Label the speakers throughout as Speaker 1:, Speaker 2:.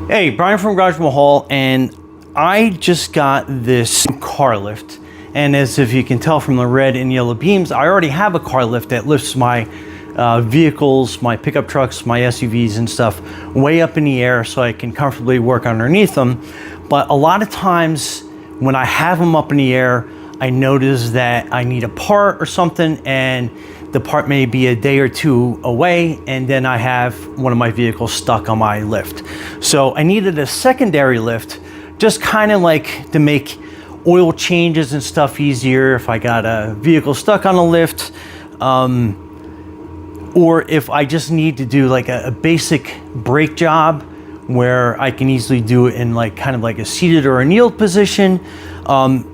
Speaker 1: Hey, Brian from Garage Mahal, and I just got this car lift. And as if you can tell from the red and yellow beams, I already have a car lift that lifts my vehicles, my pickup trucks, my SUVs and stuff way up in the air so I can comfortably work underneath them. But a lot of times when I have them up in the air, I notice that I need a part or something, and the part may be a day or two away, and then I have one of my vehicles stuck on my lift. So I needed a secondary lift, just kind of like to make oil changes and stuff easier if I got a vehicle stuck on a lift, or if I just need to do like a basic brake job where I can easily do it in like kind of like a seated or a kneeled position,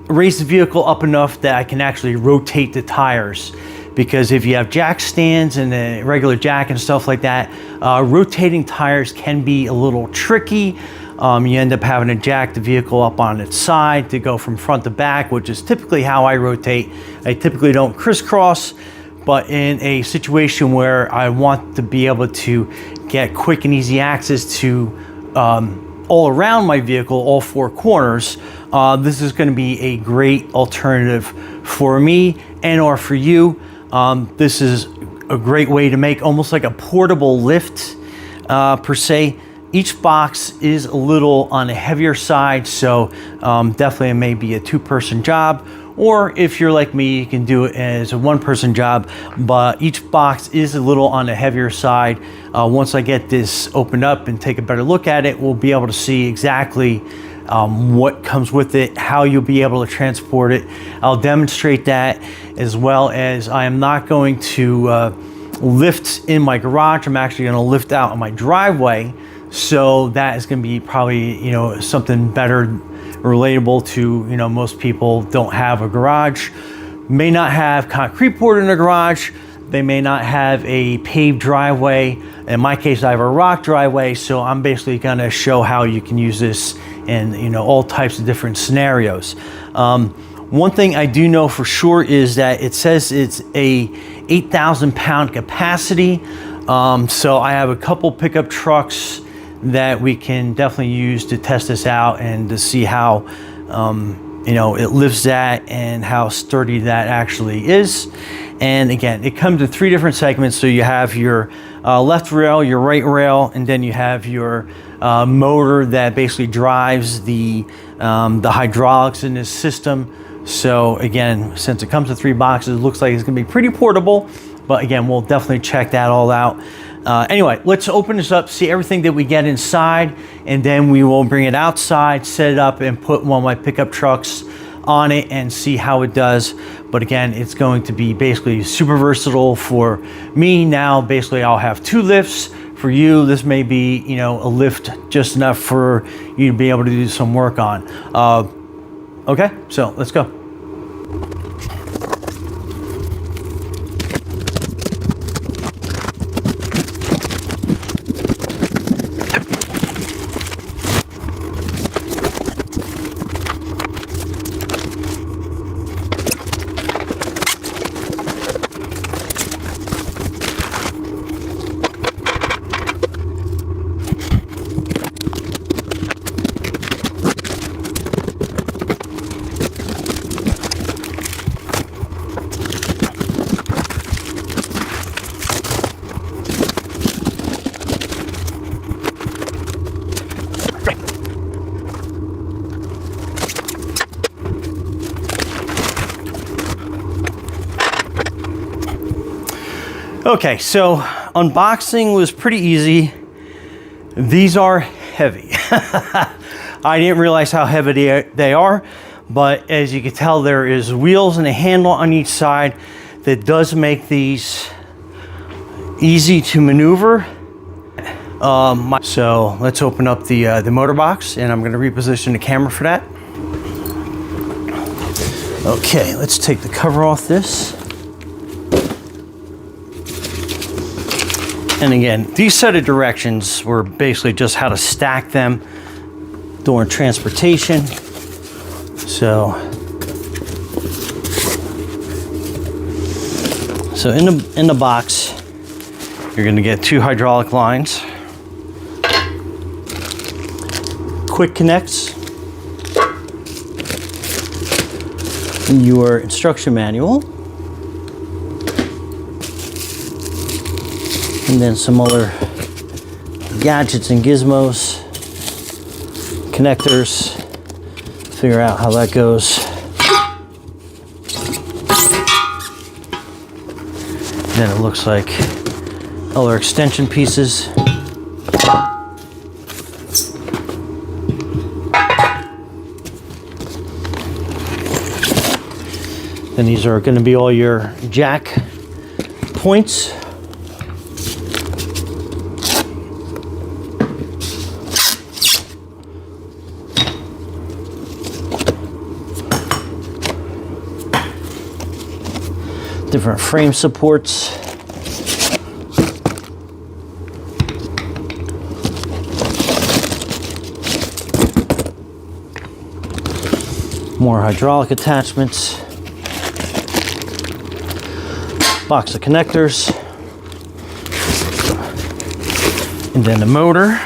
Speaker 1: raise the vehicle up enough that I can actually rotate the tires. Because if you have jack stands and a regular jack and stuff like that, rotating tires can be a little tricky. You end up having to jack the vehicle up on its side to go from front to back, which is typically how I rotate. I typically don't crisscross, but in a situation where I want to be able to get quick and easy access to all around my vehicle, all four corners, this is going to be a great alternative for me and or for you. This is a great way to make almost like a portable lift per se. Each box is a little on the heavier side, so definitely it may be a two-person job, or if you're like me, you can do it as a one-person job, but each box is a little on the heavier side. Once I get this opened up and take a better look at it, we'll be able to see exactly what comes with it, how you'll be able to transport it. I'll demonstrate that, as well as I am not going to lift in my garage. I'm actually going to lift out in my driveway. So that is going to be probably, something better relatable to, most people don't have a garage, may not have concrete poured in a garage. They may not have a paved driveway. In my case, I have a rock driveway. So I'm basically going to show how you can use this in, all types of different scenarios. One thing I do know for sure is that it says it's a 8,000 pound capacity. So I have a couple pickup trucks that we can definitely use to test this out and to see how it lifts that and how sturdy that actually is. And again, it comes in three different segments. So you have your left rail, your right rail, and then you have your motor that basically drives the hydraulics in this system. So again, since it comes in three boxes, it looks like it's gonna be pretty portable, but again, we'll definitely check that all out. Anyway, let's open this up, see everything that we get inside, and then we will bring it outside, set it up, and put one of my pickup trucks on it and see how it does. But again, it's going to be basically super versatile for me. Now, basically, I'll have two lifts. For you, this may be, a lift just enough for you to be able to do some work on. Okay, so let's go. Okay, so unboxing was pretty easy. These are heavy. I didn't realize how heavy they are, but as you can tell, there is wheels and a handle on each side that does make these easy to maneuver. So let's open up the motor box, and I'm going to reposition the camera for that. Okay, let's take the cover off this. And again, these set of directions were basically just how to stack them during transportation. So in the box, you're going to get two hydraulic lines. quick connects, your instruction manual, and then some other gadgets and gizmos, connectors, figure out how that goes. Then it looks like other extension pieces. Then these are going to be all your jack points. Different frame supports. More hydraulic attachments. Box of connectors. And then the motor.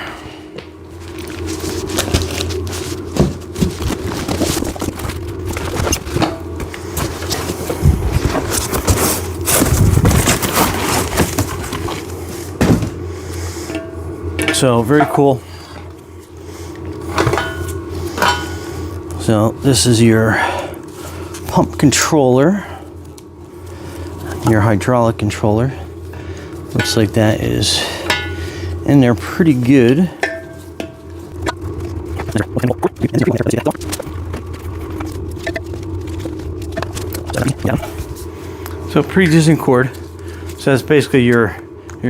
Speaker 1: So very cool. So this is your pump controller, your hydraulic controller. Looks like that is in there pretty good. So pretty decent cord. So that's basically your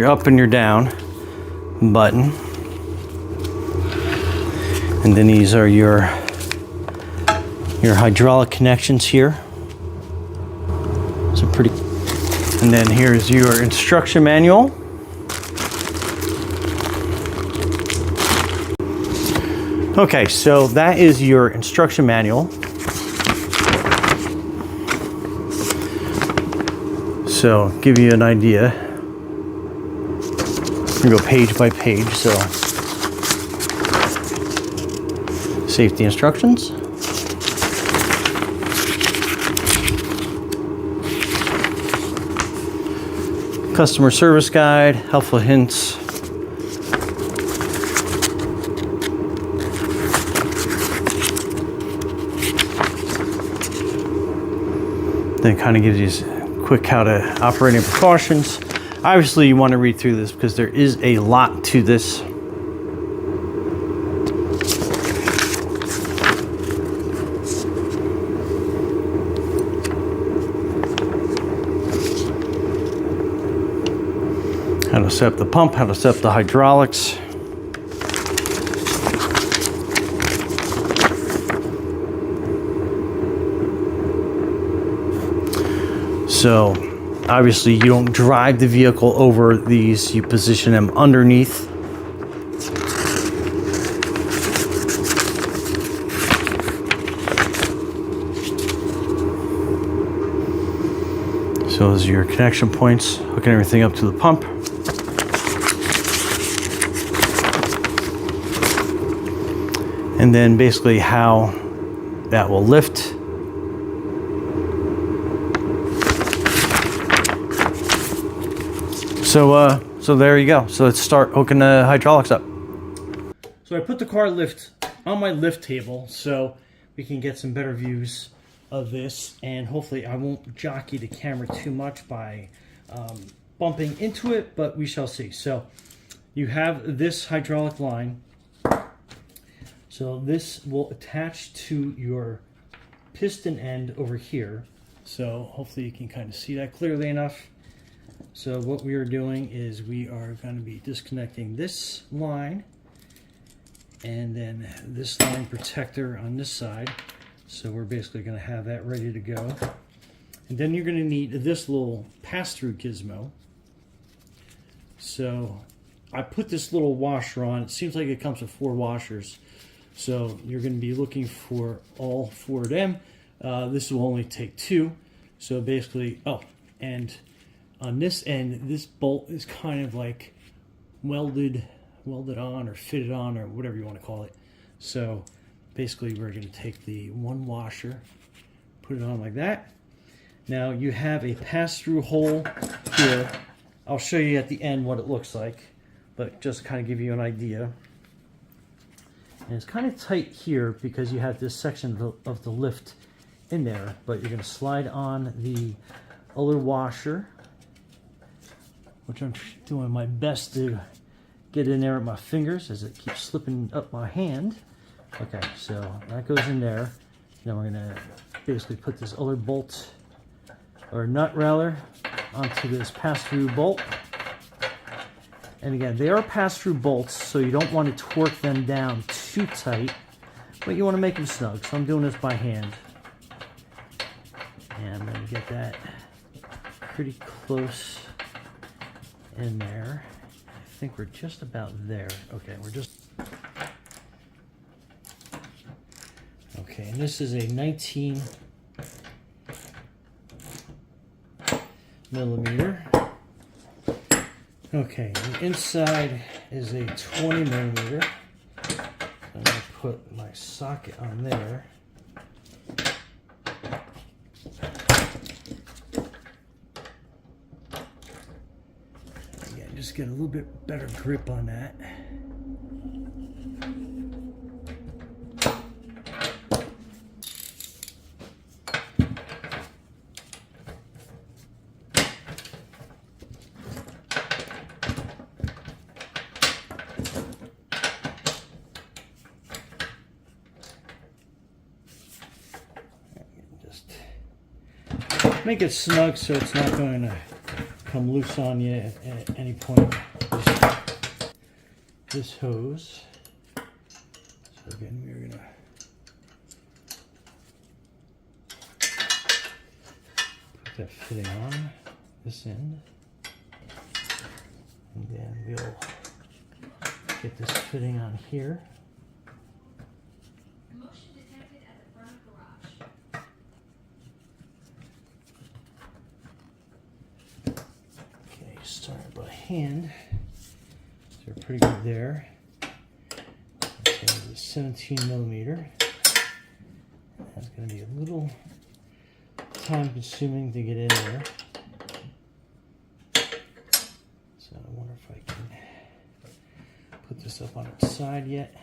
Speaker 1: up and your down button, and then these are your hydraulic connections here. So pretty. And then here's your instruction manual. Okay, so that is your instruction manual. So give you an idea. We go page by page. So safety instructions. Customer service guide, helpful hints. Then kind of gives you quick how to operating precautions. Obviously, you want to read through this because there is a lot to this. How to set up the pump, how to set up the hydraulics. So obviously you don't drive the vehicle over these, you position them underneath. So those are your connection points, hooking everything up to the pump. And then basically how that will lift. So there you go. So let's start hooking the hydraulics up. So I put the car lift on my lift table so we can get some better views of this, and hopefully I won't jockey the camera too much by bumping into it, but we shall see. So you have this hydraulic line. So this will attach to your piston end over here. So hopefully you can kind of see that clearly enough. So what we are doing is we are going to be disconnecting this line and then this line protector on this side. So we're basically going to have that ready to go. And then you're going to need this little pass-through gizmo. So I put this little washer on. It seems like it comes with 4 washers. So you're going to be looking for all 4 of them. This will only take 2. So basically, oh, and on this end, this bolt is kind of like welded on or fitted on or whatever you want to call it. So basically we're going to take the one washer, put it on like that. Now you have a pass-through hole here. I'll show you at the end what it looks like, but just kind of give you an idea. And it's kind of tight here because you have this section of the lift in there, but you're going to slide on the other washer, which I'm doing my best to get in there with my fingers as it keeps slipping up my hand. Okay, so that goes in there. Now we're going to basically put this other bolt, or nut rather, onto this pass-through bolt. And again, they are pass-through bolts, so you don't want to torque them down too tight, but you want to make them snug. So I'm doing this by hand. And I'm going to get that pretty close in there. I think we're just about there. Okay, we're just... Okay, and this is a 19 millimeter. Okay, the inside is a 20 millimeter. I'm going to put my socket on there. Again, just get a little bit better grip on that. Make it snug so it's not going to come loose on you at any point. This hose. So again, we're going to put that fitting on this end. And then we'll get this fitting on here. Start by hand, so we're pretty good there. Okay, the 17 millimeter. That's going to be a little time consuming to get in there. So I wonder if I can put this up on its side yet.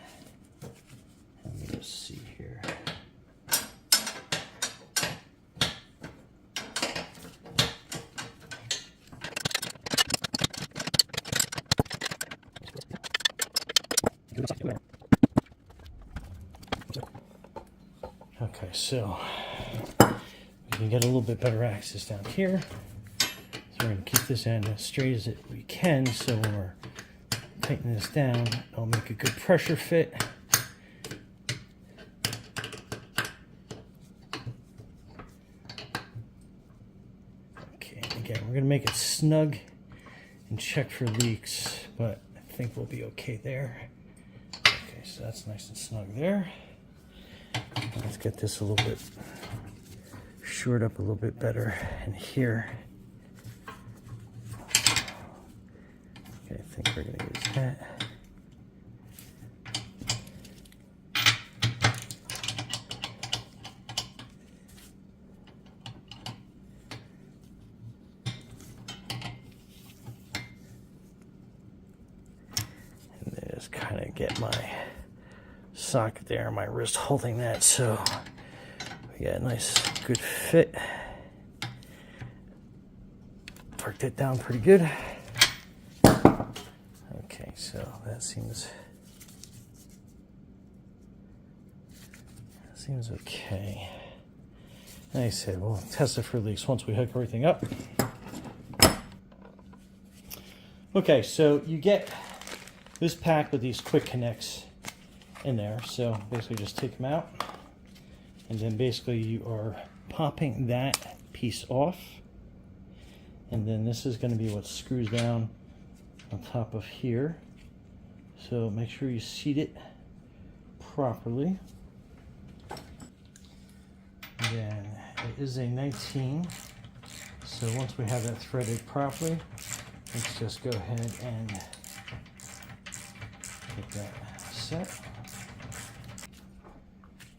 Speaker 1: Let me just see here. Okay, so we can get a little bit better access down here. So we're going to keep this end as straight as we can, so when we're tightening this down, it'll make a good pressure fit. Okay, again, we're going to make it snug and check for leaks, but I think we'll be okay there. Okay, so that's nice and snug there. Let's get this a little bit shored up a little bit better in here. Okay, I think we're going to use that. And then just kind of get my socket there, my wrist holding that, so we got a nice good fit. Torqued it down pretty good. Okay, so that seems okay. Like I said, we'll test it for leaks once we hook everything up. Okay, so you get this pack with these quick connects in there, so basically just take them out, and then basically you are popping that piece off, and then this is going to be what screws down on top of here, so make sure you seat it properly. Then it is a 19, so once we have that threaded properly, let's just go ahead and get that set.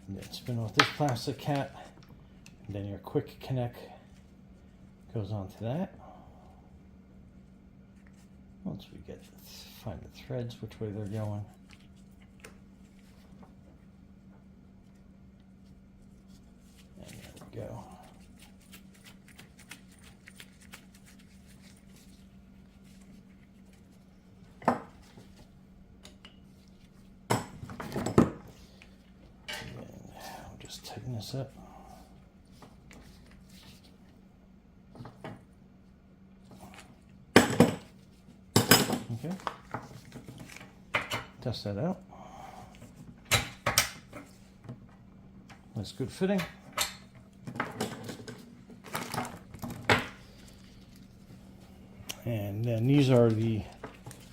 Speaker 1: And then spin off this plastic cap. And then your quick connect goes onto that. Once we find the threads, which way they're going. And there we go. Tighten this up. Okay. Test that out. That's good fitting. And then these are the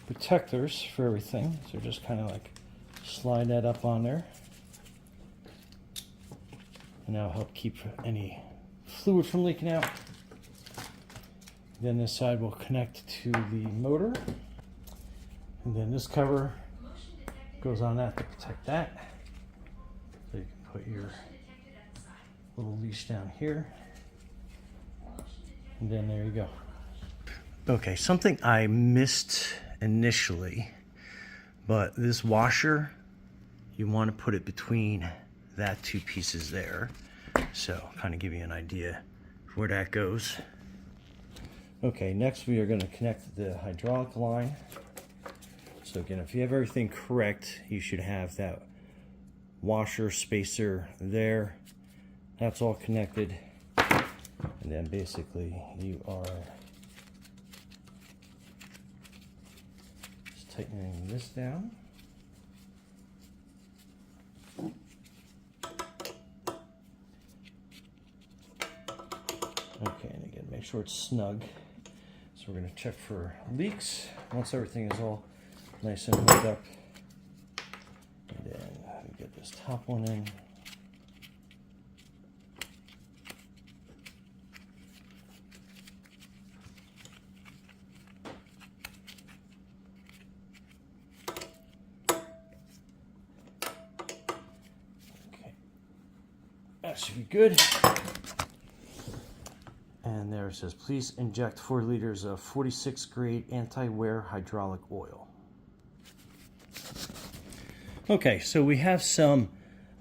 Speaker 1: protectors for everything. So just kind of like slide that up on there. And that'll help keep any fluid from leaking out. Then this side will connect to the motor. And then this cover goes on that to protect that. So you can put your little leash down here. And then there you go. Okay, something I missed initially, but this washer, you want to put it between that two pieces there. So kind of give you an idea where that goes. Okay, next we are going to connect the hydraulic line. So again, if you have everything correct, you should have that washer spacer there. That's all connected. And then basically you are just tightening this down. Okay, and again, make sure it's snug. So we're going to check for leaks. Once everything is all nice and hooked up, and then we get this top one in. Okay, that should be good. And there it says, please inject 4 liters of 46 grade anti-wear hydraulic oil. Okay, so we have some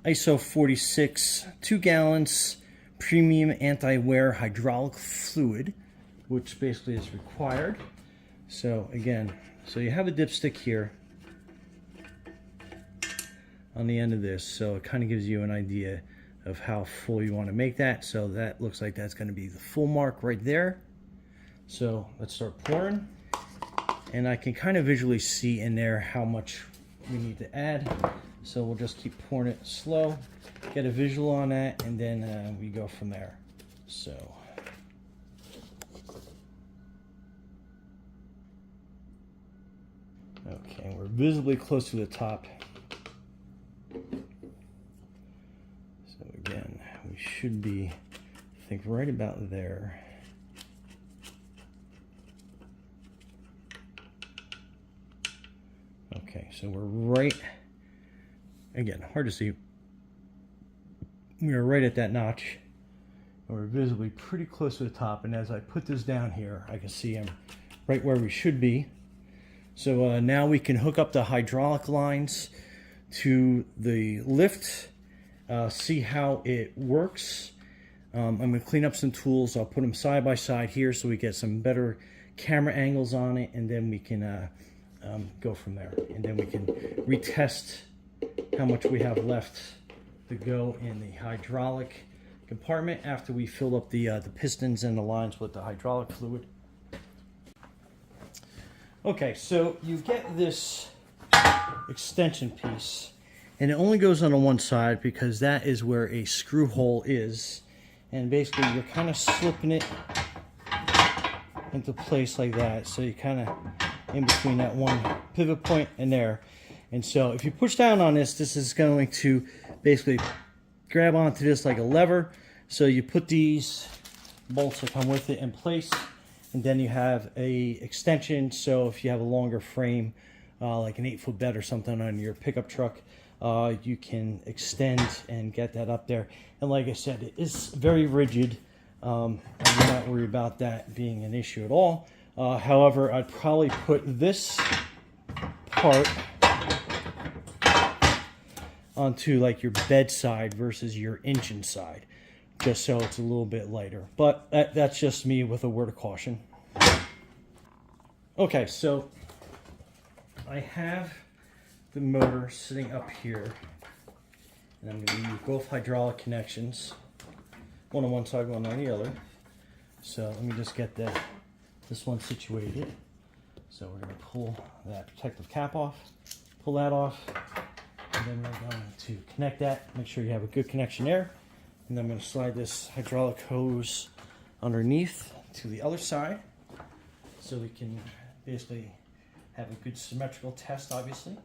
Speaker 1: ISO 46 2 gallons premium anti-wear hydraulic fluid, which basically is required. So again, so you have a dipstick here on the end of this, so it kind of gives you an idea of how full you want to make that. So that looks like that's going to be the full mark right there. So let's start pouring, and I can kind of visually see in there how much we need to add. So we'll just keep pouring it slow, get a visual on that, and then we go from there. So okay, we're visibly close to the top. So again, we should be, I think, right about there. Okay, so we're right, again, hard to see. We are right at that notch. And we're visibly pretty close to the top. And as I put this down here, I can see I'm right where we should be. So now we can hook up the hydraulic lines to the lift, see how it works. I'm going to clean up some tools. I'll put them side by side here so we get some better camera angles on it, and then we can go from there. And then we can retest how much we have left to go in the hydraulic compartment after we fill up the pistons and the lines with the hydraulic fluid. Okay, so you get this extension piece, and it only goes on one side because that is where a screw hole is, and basically you're kind of slipping it into place like that, so you kind of in between that one pivot point and there. And so if you push down on this, this is going to basically grab onto this like a lever. So you put these bolts that come with it in place, and then you have a extension. So if you have a longer frame, like an 8-foot bed or something on your pickup truck, you can extend and get that up there. And like I said, it is very rigid. I'm not worried about that being an issue at all. However, I'd probably put this part onto like your bedside versus your engine side, just so it's a little bit lighter. But that's just me with a word of caution. Okay, so I have the motor sitting up here, and I'm going to use both hydraulic connections, one on one side, one on the other. So let me just get this one situated. So we're going to pull that protective cap off, pull that off, and then we're going to connect that, make sure you have a good connection there. And then I'm going to slide this hydraulic hose underneath to the other side so we can basically have a good symmetrical test, obviously.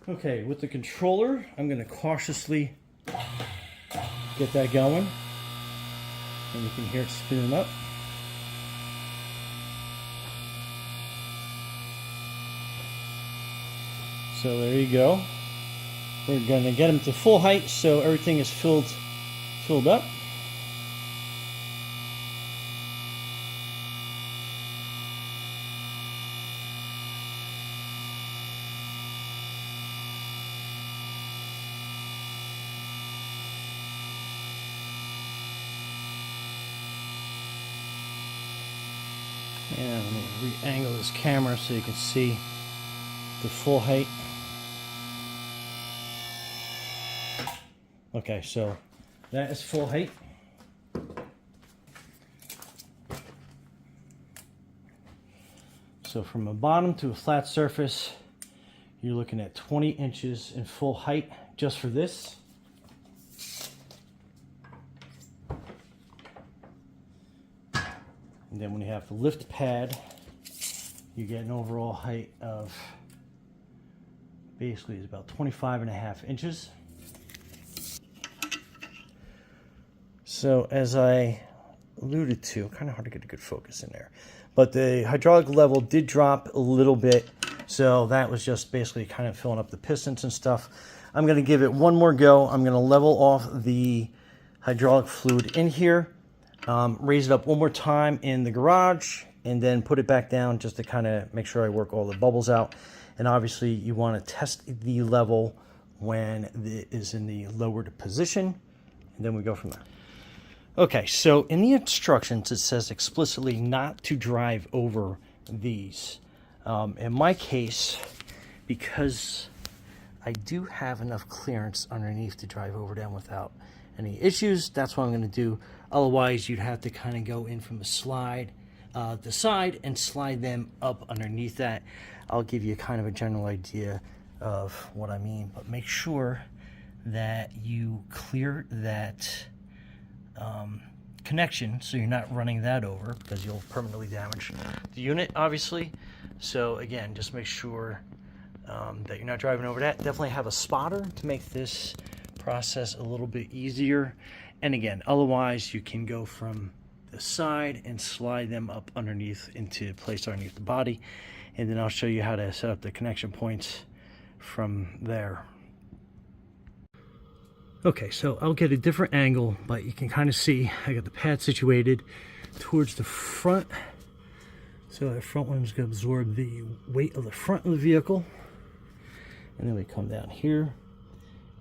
Speaker 1: Okay, with the controller, I'm going to cautiously get that going, and you can hear it spinning up. So there you go. We're going to get them to full height so everything is filled up. And let me re-angle this camera so you can see the full height. Okay, so that is full height. So from a bottom to a flat surface, you're looking at 20 inches in full height just for this. And then when you have the lift pad, you get an overall height of basically is about 25.5 inches. So as I alluded to, kind of hard to get a good focus in there, but the hydraulic level did drop a little bit. So that was just basically kind of filling up the pistons and stuff. I'm going to give it one more go. I'm going to level off the hydraulic fluid in here. Raise it up one more time in the garage, and then put it back down just to kind of make sure I work all the bubbles out. And obviously you want to test the level when it is in the lowered position, and then we go from there. Okay, so in the instructions it says explicitly not to drive over these. In my case, because I do have enough clearance underneath to drive over them without any issues, that's what I'm going to do. Otherwise, you'd have to kind of go in from the side and slide them up underneath that. I'll give you kind of a general idea of what I mean, but make sure that you clear that connection so you're not running that over, because you'll permanently damage the unit, obviously. So again, just make sure that you're not driving over that. Definitely have a spotter to make this process a little bit easier. And again, otherwise you can go from the side and slide them up underneath into place underneath the body, and then I'll show you how to set up the connection points from there. Okay, so I'll get a different angle, but you can kind of see I got the pad situated towards the front, so the front one's going to absorb the weight of the front of the vehicle, and then we come down here,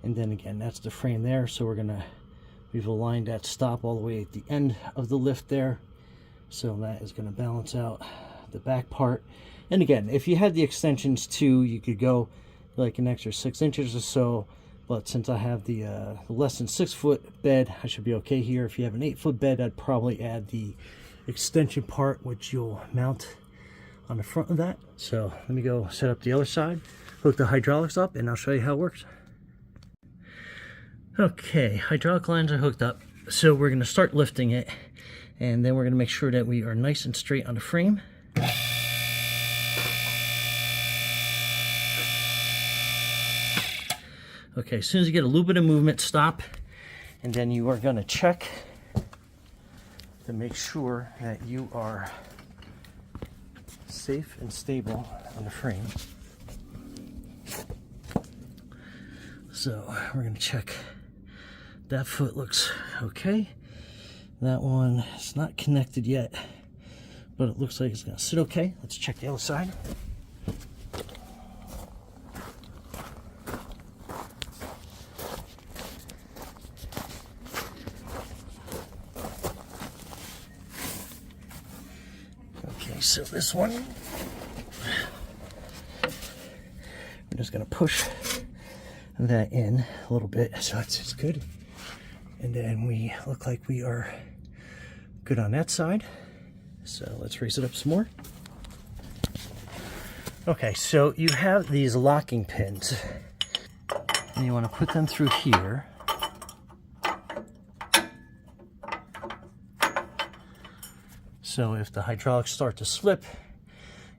Speaker 1: and then again that's the frame there. So we've aligned that stop all the way at the end of the lift there, so that is going to balance out the back part. And again, if you had the extensions too, you could go like an extra 6 inches or so, but since I have the less than 6 foot bed, I should be okay here. If you have an 8 foot bed, I'd probably add the extension part, which you'll mount on the front of that. So let me go set up the other side, hook the hydraulics up, and I'll show you how it works. Okay, hydraulic lines are hooked up, so we're going to start lifting it, and then we're going to make sure that we are nice and straight on the frame. Okay, as soon as you get a little bit of movement, stop, and then you are going to check to make sure that you are safe and stable on the frame. So we're going to check. That foot looks okay. That one is not connected yet, but it looks like it's going to sit okay. Let's check the other side. Okay, so this one, I'm just going to push that in a little bit so it's good. And then we look like we are good on that side. So let's raise it up some more. Okay, so you have these locking pins. And you want to put them through here. So if the hydraulics start to slip,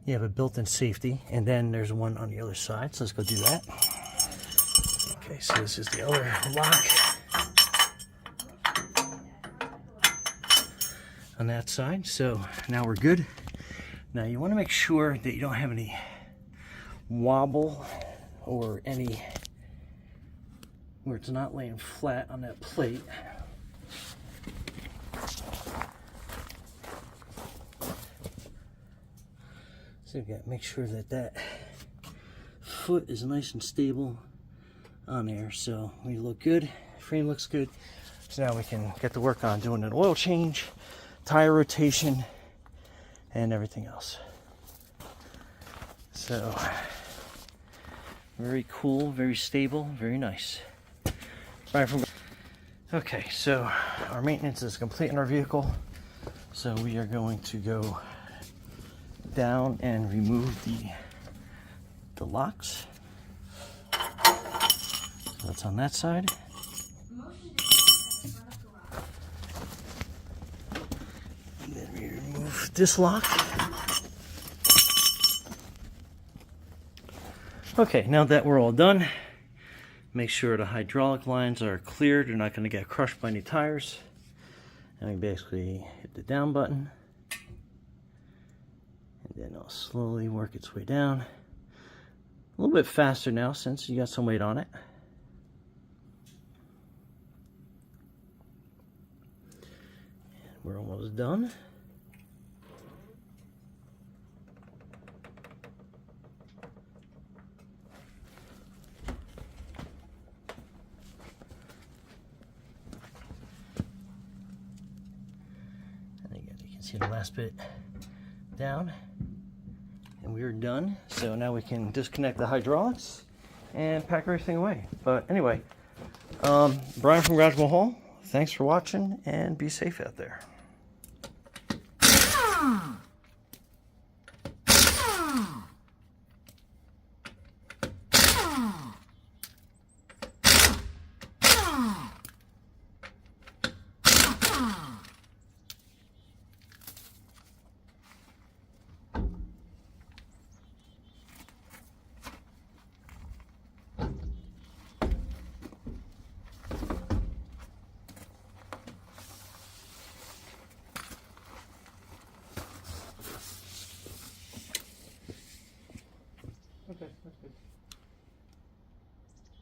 Speaker 1: you have a built-in safety. And then there's one on the other side. So let's go do that. Okay, so this is the other lock on that side. So now we're good. Now you want to make sure that you don't have any wobble or any where it's not laying flat on that plate. So you got to make sure that that foot is nice and stable on there. So we look good, frame looks good. So now we can get to work on doing an oil change, tire rotation, and everything else. So very cool, very stable, very nice. Okay, so our maintenance is complete in our vehicle. So we are going to go down and remove the locks. So that's on that side. And then we remove this lock. Okay, now that we're all done, make sure the hydraulic lines are cleared. They're not going to get crushed by any tires. And we basically hit the down button. And then it'll slowly work its way down. A little bit faster now since you got some weight on it. And we're almost done. And again, you can see the last bit down. And we're done. So now we can disconnect the hydraulics and pack everything away. But anyway, Brian from Garage Mahal, thanks for watching and be safe out there.